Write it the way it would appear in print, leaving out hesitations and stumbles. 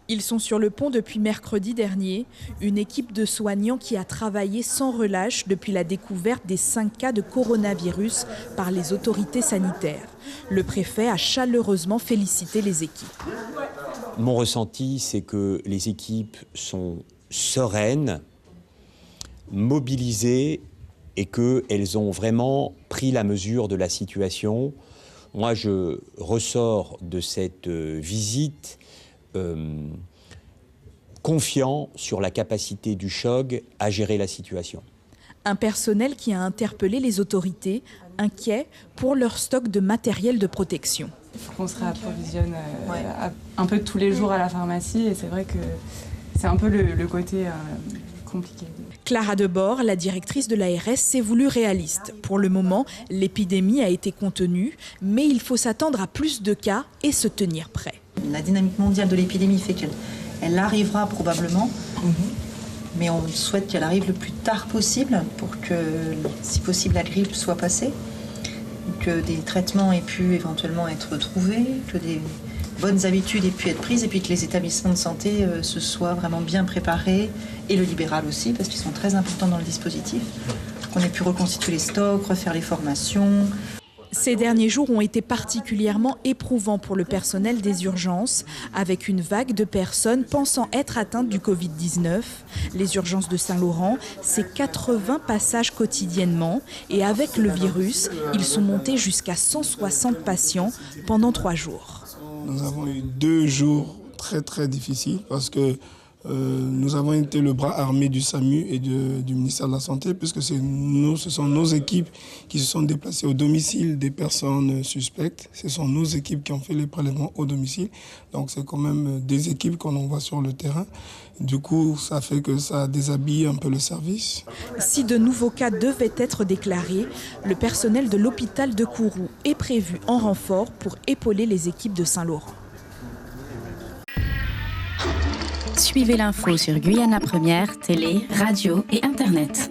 Ils sont sur le pont depuis mercredi dernier, une équipe de soignants qui a travaillé sans relâche depuis la découverte des 5 cas de coronavirus par les autorités sanitaires. Le préfet a chaleureusement félicité les équipes. Mon ressenti, c'est que les équipes sont sereines, mobilisées et qu'elles ont vraiment pris la mesure de la situation. Moi, je ressors de cette visite confiant sur la capacité du CHOG à gérer la situation. Un personnel qui a interpellé les autorités, inquiets pour leur stock de matériel de protection. Il faut qu'on se réapprovisionne un peu tous les jours à la pharmacie et c'est vrai que c'est un peu le côté compliqué. Clara Debord, la directrice de l'ARS, s'est voulue réaliste. Pour le moment, l'épidémie a été contenue, mais il faut s'attendre à plus de cas et se tenir prêt. La dynamique mondiale de l'épidémie fait qu'elle arrivera probablement, mais on souhaite qu'elle arrive le plus tard possible pour que, si possible, la grippe soit passée, que des traitements aient pu éventuellement être trouvés, que des bonnes habitudes aient pu être prises et puis que les établissements de santé se soient vraiment bien préparés, et le libéral aussi, parce qu'ils sont très importants dans le dispositif, qu'on ait pu reconstituer les stocks, refaire les formations. Ces derniers jours ont été particulièrement éprouvants pour le personnel des urgences, avec une vague de personnes pensant être atteintes du Covid-19. Les urgences de Saint-Laurent, c'est 80 passages quotidiennement et avec le virus, ils sont montés jusqu'à 160 patients pendant 3 jours. Nous avons eu 2 jours très difficiles parce que nous avons été le bras armé du SAMU et du ministère de la Santé, puisque ce sont nos équipes qui se sont déplacées au domicile des personnes suspectes. Ce sont nos équipes qui ont fait les prélèvements au domicile. Donc c'est quand même des équipes qu'on envoie sur le terrain. Du coup, ça fait que ça déshabille un peu le service. Si de nouveaux cas devaient être déclarés, le personnel de l'hôpital de Kourou est prévu en renfort pour épauler les équipes de Saint-Laurent. Suivez l'info sur Guyana Première, télé, radio et internet.